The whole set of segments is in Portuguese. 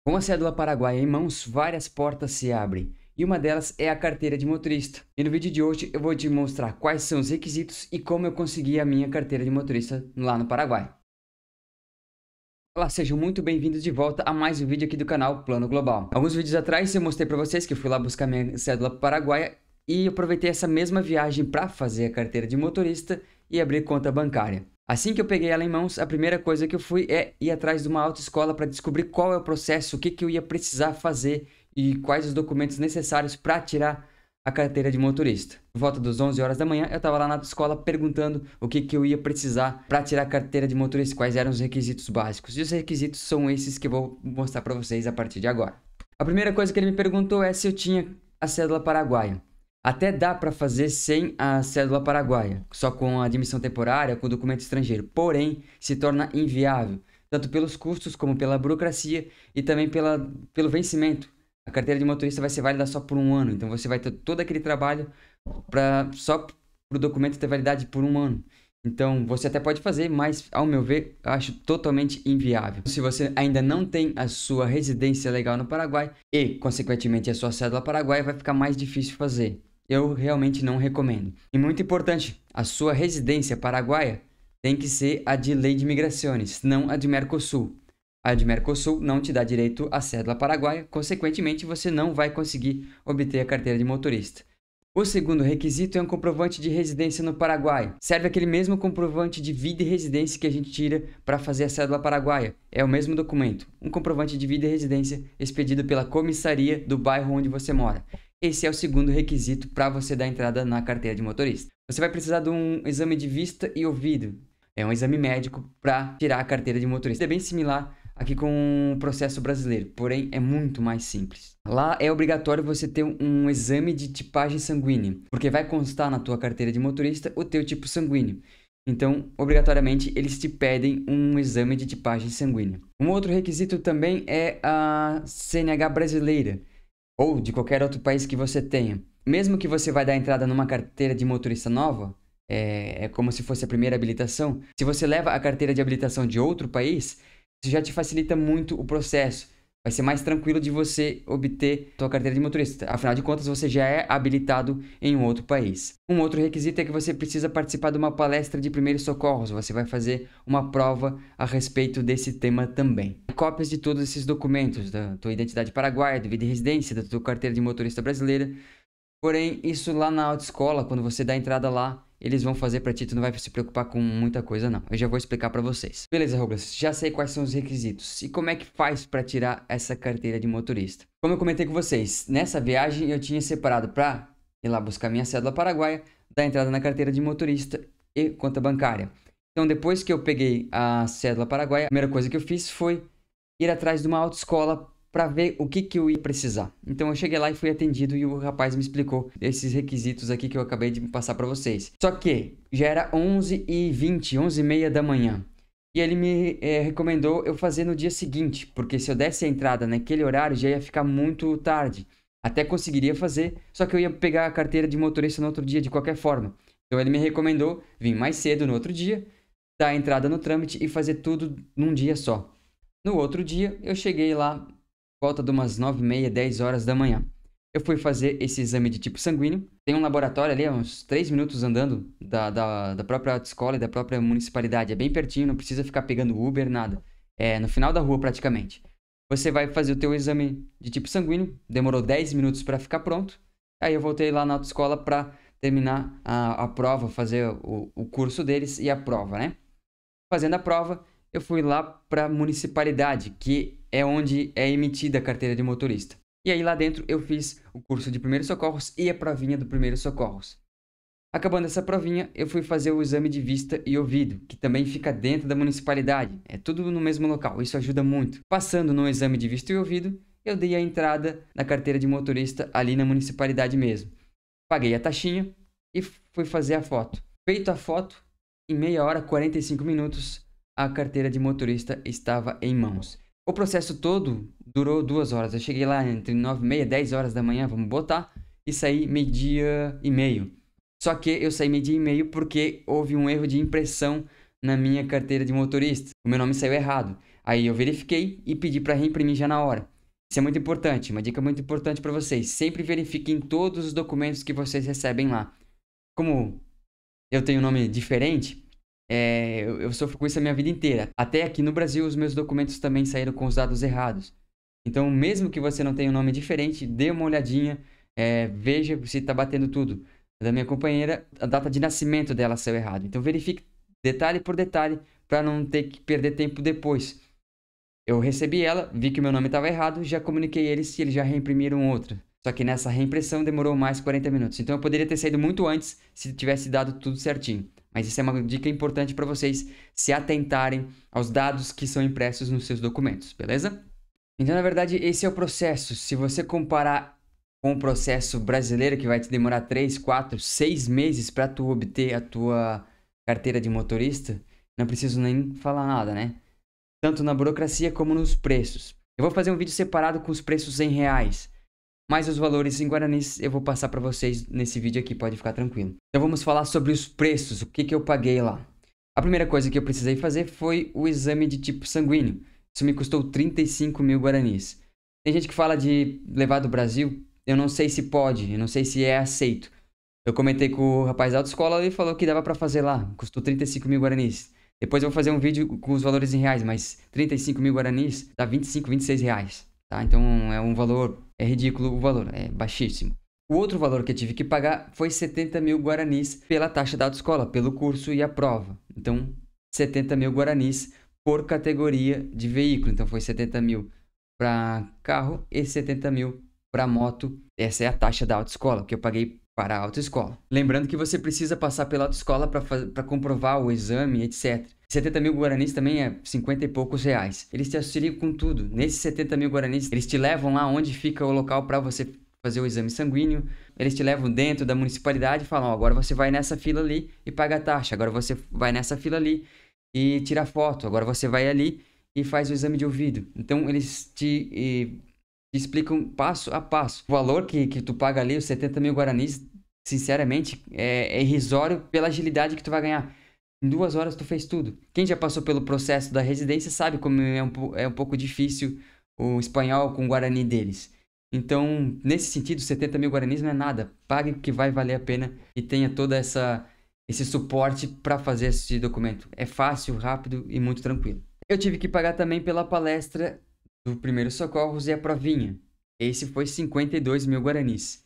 Com a cédula paraguaia em mãos, várias portas se abrem, e uma delas é a carteira de motorista. E no vídeo de hoje eu vou te mostrar quais são os requisitos e como eu consegui a minha carteira de motorista lá no Paraguai. Olá, sejam muito bem-vindos de volta a mais um vídeo aqui do canal Plano Global. Alguns vídeos atrás eu mostrei para vocês que eu fui lá buscar minha cédula paraguaia e aproveitei essa mesma viagem para fazer a carteira de motorista e abrir conta bancária. Assim que eu peguei ela em mãos, a primeira coisa que eu fui é ir atrás de uma autoescola para descobrir qual é o processo, o que eu ia precisar fazer e quais os documentos necessários para tirar a carteira de motorista. Por volta das 11 horas da manhã, eu estava lá na autoescola perguntando o que eu ia precisar para tirar a carteira de motorista, quais eram os requisitos básicos. E os requisitos são esses que eu vou mostrar para vocês a partir de agora. A primeira coisa que ele me perguntou é se eu tinha a cédula paraguaia. Até dá para fazer sem a cédula paraguaia, só com a admissão temporária, com o documento estrangeiro. Porém, se torna inviável, tanto pelos custos como pela burocracia e também pelo vencimento. A carteira de motorista vai ser válida só por um ano, então você vai ter todo aquele trabalho só para o documento ter validade por um ano. Então, você até pode fazer, mas, ao meu ver, eu acho totalmente inviável. Se você ainda não tem a sua residência legal no Paraguai e, consequentemente, a sua cédula paraguaia, vai ficar mais difícil fazer. Eu realmente não recomendo. E muito importante, a sua residência paraguaia tem que ser a de Lei de Migrações, não a de Mercosul. A de Mercosul não te dá direito à cédula paraguaia, consequentemente você não vai conseguir obter a carteira de motorista. O segundo requisito é um comprovante de residência no Paraguai. Serve aquele mesmo comprovante de vida e residência que a gente tira para fazer a cédula paraguaia. É o mesmo documento, um comprovante de vida e residência expedido pela comissaria do bairro onde você mora. Esse é o segundo requisito para você dar entrada na carteira de motorista. Você vai precisar de um exame de vista e ouvido. É um exame médico para tirar a carteira de motorista. É bem similar aqui com o processo brasileiro, porém é muito mais simples. Lá é obrigatório você ter um exame de tipagem sanguínea, porque vai constar na tua carteira de motorista o teu tipo sanguíneo. Então, obrigatoriamente, eles te pedem um exame de tipagem sanguínea. Um outro requisito também é a CNH brasileira, ou de qualquer outro país que você tenha. Mesmo que você vai dar entrada numa carteira de motorista nova, é como se fosse a primeira habilitação. Se você leva a carteira de habilitação de outro país, isso já te facilita muito o processo. Vai ser mais tranquilo de você obter sua carteira de motorista. Afinal de contas, você já é habilitado em um outro país. Um outro requisito é que você precisa participar de uma palestra de primeiros socorros. Você vai fazer uma prova a respeito desse tema também. Cópias de todos esses documentos, da tua identidade paraguaia, do vida e residência, da tua carteira de motorista brasileira. Porém, isso lá na autoescola, quando você dá entrada lá, eles vão fazer pra ti, tu não vai se preocupar com muita coisa não. Eu já vou explicar pra vocês. Beleza, Douglas, já sei quais são os requisitos. E como é que faz pra tirar essa carteira de motorista? Como eu comentei com vocês, nessa viagem eu tinha separado pra ir lá buscar minha cédula paraguaia, dar entrada na carteira de motorista e conta bancária. Então, depois que eu peguei a cédula paraguaia, a primeira coisa que eu fiz foi ir atrás de uma autoescola para ver o que eu ia precisar. Então eu cheguei lá e fui atendido e o rapaz me explicou esses requisitos aqui que eu acabei de passar para vocês. Só que já era 11h20, 11h30 da manhã. E ele me recomendou eu fazer no dia seguinte, porque se eu desse a entrada naquele horário já ia ficar muito tarde. Até conseguiria fazer, só que eu ia pegar a carteira de motorista no outro dia de qualquer forma. Então ele me recomendou vir mais cedo no outro dia, dar a entrada no trâmite e fazer tudo num dia só. No outro dia eu cheguei lá volta de umas 9h30, 10 horas da manhã. Eu fui fazer esse exame de tipo sanguíneo. Tem um laboratório ali, uns 3 minutos andando da própria autoescola e da própria municipalidade. É bem pertinho, não precisa ficar pegando Uber, nada. É no final da rua praticamente. Você vai fazer o teu exame de tipo sanguíneo. Demorou 10 minutos para ficar pronto. Aí eu voltei lá na autoescola para terminar a prova, fazer o curso deles e a prova, né? Fazendo a prova, eu fui lá para a municipalidade, que é onde é emitida a carteira de motorista. E aí lá dentro eu fiz o curso de primeiros socorros e a provinha do primeiros socorros. Acabando essa provinha, eu fui fazer o exame de vista e ouvido, que também fica dentro da municipalidade. É tudo no mesmo local, isso ajuda muito. Passando no exame de vista e ouvido, eu dei a entrada na carteira de motorista ali na municipalidade mesmo. Paguei a taxinha e fui fazer a foto. Feito a foto, em meia hora, 45 minutos, a carteira de motorista estava em mãos. O processo todo durou 2 horas. Eu cheguei lá entre 9h30 e 10 horas da manhã, vamos botar, e saí meio-dia e meio. Só que eu saí meio-dia e meio porque houve um erro de impressão na minha carteira de motorista. O meu nome saiu errado. Aí eu verifiquei e pedi para reimprimir já na hora. Isso é muito importante, uma dica muito importante para vocês. Sempre verifiquem todos os documentos que vocês recebem lá. Como eu tenho um nome diferente, eu sofro com isso a minha vida inteira. Até aqui no Brasil, os meus documentos também saíram com os dados errados. Então, mesmo que você não tenha um nome diferente, dê uma olhadinha, veja se está batendo tudo. Da minha companheira, a data de nascimento dela saiu errado. Então, verifique detalhe por detalhe para não ter que perder tempo depois. Eu recebi ela, vi que o meu nome estava errado, já comuniquei eles e eles já reimprimiram outra. Só que nessa reimpressão demorou mais 40 minutos. Então eu poderia ter saído muito antes se tivesse dado tudo certinho. Mas isso é uma dica importante para vocês se atentarem aos dados que são impressos nos seus documentos, beleza? Então, na verdade, esse é o processo. Se você comparar com o processo brasileiro, que vai te demorar 3, 4, 6 meses para tu obter a tua carteira de motorista, não preciso nem falar nada, né? Tanto na burocracia como nos preços. Eu vou fazer um vídeo separado com os preços em reais, mas os valores em guaranis eu vou passar para vocês nesse vídeo aqui, pode ficar tranquilo. Então vamos falar sobre os preços, o que eu paguei lá. A primeira coisa que eu precisei fazer foi o exame de tipo sanguíneo. Isso me custou 35 mil guaranis. Tem gente que fala de levar do Brasil, eu não sei se pode, eu não sei se é aceito. Eu comentei com o rapaz da autoescola e ele falou que dava para fazer lá, custou 35 mil guaranis. Depois eu vou fazer um vídeo com os valores em reais, mas 35 mil guaranis dá 25, 26 reais, tá? Então é um valor, é ridículo o valor, é baixíssimo. O outro valor que eu tive que pagar foi 70 mil guaranis pela taxa da autoescola, pelo curso e a prova. Então 70 mil guaranis por categoria de veículo. Então foi 70 mil para carro e 70 mil para moto. Essa é a taxa da autoescola que eu paguei para a autoescola. Lembrando que você precisa passar pela autoescola para comprovar o exame, etc. 70 mil guaranis também é 50 e poucos reais. Eles te auxiliam com tudo. Nesses 70 mil guaranis, eles te levam lá onde fica o local para você fazer o exame sanguíneo. Eles te levam dentro da municipalidade e falam, ó, agora você vai nessa fila ali e paga a taxa. Agora você vai nessa fila ali e tira foto. Agora você vai ali e faz o exame de ouvido. Então eles te explicam passo a passo. O valor que tu paga ali, os 70 mil guaranis, sinceramente, é irrisório pela agilidade que tu vai ganhar. Em 2 horas tu fez tudo. Quem já passou pelo processo da residência sabe como é um pouco difícil o espanhol com o guarani deles. Então, nesse sentido, 70 mil guaranis não é nada. Pague o que vai valer a pena e tenha todo esse suporte para fazer esse documento. É fácil, rápido e muito tranquilo. Eu tive que pagar também pela palestra do Primeiros Socorros e a provinha. Esse foi 52 mil guaranis.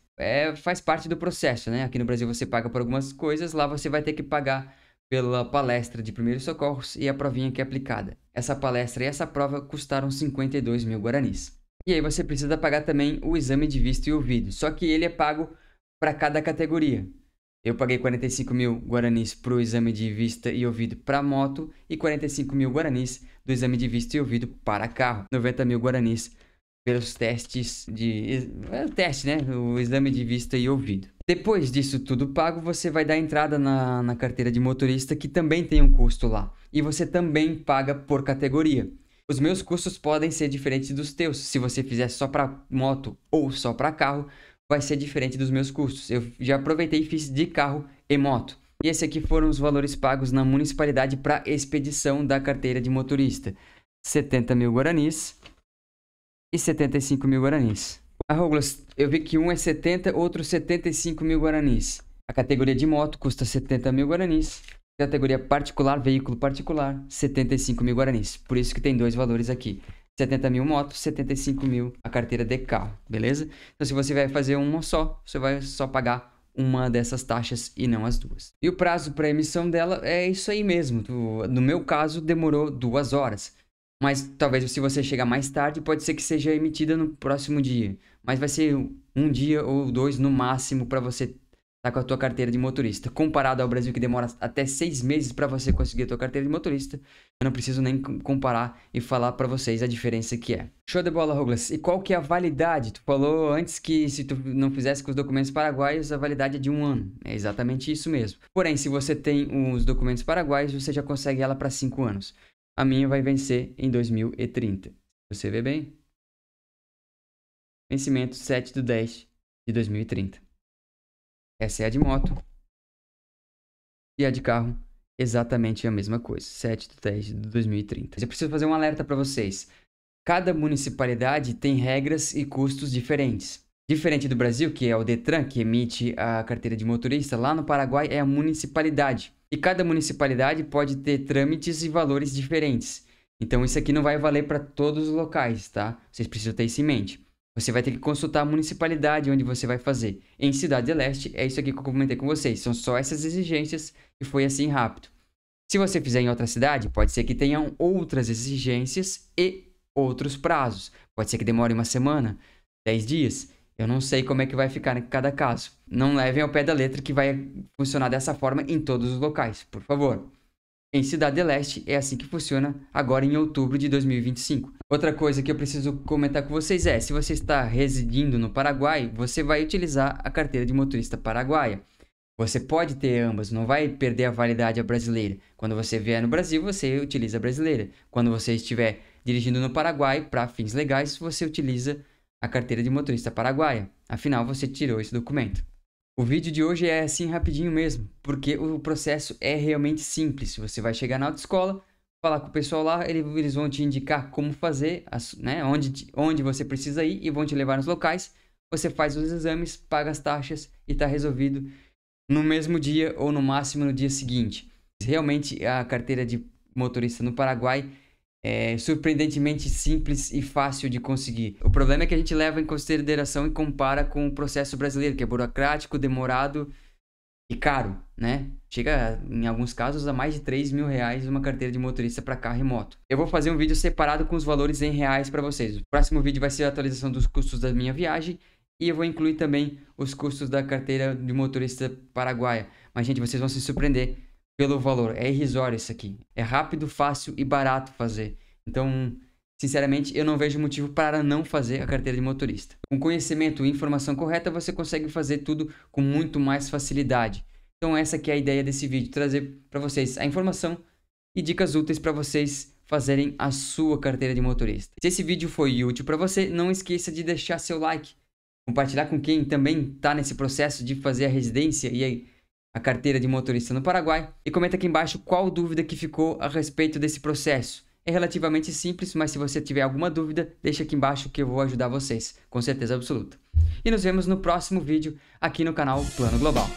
Faz parte do processo, né? Aqui no Brasil você paga por algumas coisas, lá você vai ter que pagar pela palestra de Primeiros Socorros e a provinha que é aplicada. Essa palestra e essa prova custaram 52 mil guaranis. E aí você precisa pagar também o exame de vista e ouvido, só que ele é pago para cada categoria. Eu paguei 45 mil guaranis para o exame de vista e ouvido para moto e 45 mil guaranis do exame de vista e ouvido para carro. 90 mil guaranis pelos testes teste, né? O exame de vista e ouvido. Depois disso tudo pago, você vai dar entrada na carteira de motorista, que também tem um custo lá. E você também paga por categoria. Os meus custos podem ser diferentes dos teus. Se você fizer só para moto ou só para carro, vai ser diferente dos meus custos. Eu já aproveitei e fiz de carro e moto. E esse aqui foram os valores pagos na municipalidade para expedição da carteira de motorista. 70 mil guaranis e 75 mil guaranis. Douglas, eu vi que um é 70, outro 75 mil guaranis. A categoria de moto custa 70 mil guaranis. Categoria particular, veículo particular, 75 mil guaranis. Por isso que tem dois valores aqui. 70 mil moto, 75 mil a carteira de carro, beleza? Então se você vai fazer uma só, você vai só pagar uma dessas taxas e não as duas. E o prazo para emissão dela é isso aí mesmo. No meu caso, demorou 2 horas. Mas talvez se você chegar mais tarde, pode ser que seja emitida no próximo dia. Mas vai ser 1 dia ou 2 no máximo para você estar com a tua carteira de motorista. Comparado ao Brasil, que demora até 6 meses para você conseguir a tua carteira de motorista, eu não preciso nem comparar e falar para vocês a diferença que é. Show de bola, Douglas. E qual que é a validade? Tu falou antes que se tu não fizesse com os documentos paraguaios, a validade é de 1 ano. É exatamente isso mesmo. Porém, se você tem os documentos paraguaios, você já consegue ela para 5 anos. A minha vai vencer em 2030. Você vê bem? Vencimento 7/10/2030. Essa é a de moto. E a de carro, exatamente a mesma coisa. 7/10/2030. Eu preciso fazer um alerta para vocês. Cada municipalidade tem regras e custos diferentes. Diferente do Brasil, que é o Detran, que emite a carteira de motorista, lá no Paraguai é a municipalidade. E cada municipalidade pode ter trâmites e valores diferentes. Então isso aqui não vai valer para todos os locais, tá? Vocês precisam ter isso em mente. Você vai ter que consultar a municipalidade onde você vai fazer. Em Cidade do Leste, é isso aqui que eu comentei com vocês. São só essas exigências e foi assim rápido. Se você fizer em outra cidade, pode ser que tenham outras exigências e outros prazos. Pode ser que demore uma semana, 10 dias. Eu não sei como é que vai ficar em cada caso. Não levem ao pé da letra que vai funcionar dessa forma em todos os locais, por favor. Em Cidade do Leste é assim que funciona agora em outubro de 2025. Outra coisa que eu preciso comentar com vocês é, se você está residindo no Paraguai, você vai utilizar a carteira de motorista paraguaia. Você pode ter ambas, não vai perder a validade a brasileira. Quando você vier no Brasil, você utiliza a brasileira. Quando você estiver dirigindo no Paraguai, para fins legais, você utiliza a carteira de motorista paraguaia. Afinal, você tirou esse documento. O vídeo de hoje é assim rapidinho mesmo, porque o processo é realmente simples. Você vai chegar na autoescola, falar com o pessoal lá, eles vão te indicar como fazer, né, onde você precisa ir e vão te levar nos locais. Você faz os exames, paga as taxas e está resolvido no mesmo dia ou no máximo no dia seguinte. Realmente a carteira de motorista no Paraguai é surpreendentemente simples e fácil de conseguir. O problema é que a gente leva em consideração e compara com o processo brasileiro, que é burocrático, demorado e caro, né? Chega, em alguns casos, a mais de 3 mil reais uma carteira de motorista para carro e moto. Eu vou fazer um vídeo separado com os valores em reais para vocês. O próximo vídeo vai ser a atualização dos custos da minha viagem e eu vou incluir também os custos da carteira de motorista paraguaia. Mas, gente, vocês vão se surpreender pelo valor. É irrisório isso aqui. É rápido, fácil e barato fazer. Então, sinceramente, eu não vejo motivo para não fazer a carteira de motorista. Com conhecimento e informação correta, você consegue fazer tudo com muito mais facilidade. Então, essa aqui é a ideia desse vídeo. Trazer para vocês a informação e dicas úteis para vocês fazerem a sua carteira de motorista. Se esse vídeo foi útil para você, não esqueça de deixar seu like. Compartilhar com quem também está nesse processo de fazer a residência e a carteira de motorista no Paraguai. E comenta aqui embaixo qual dúvida que ficou a respeito desse processo. É relativamente simples, mas se você tiver alguma dúvida, deixa aqui embaixo que eu vou ajudar vocês, com certeza absoluta. E nos vemos no próximo vídeo aqui no canal Plano Global.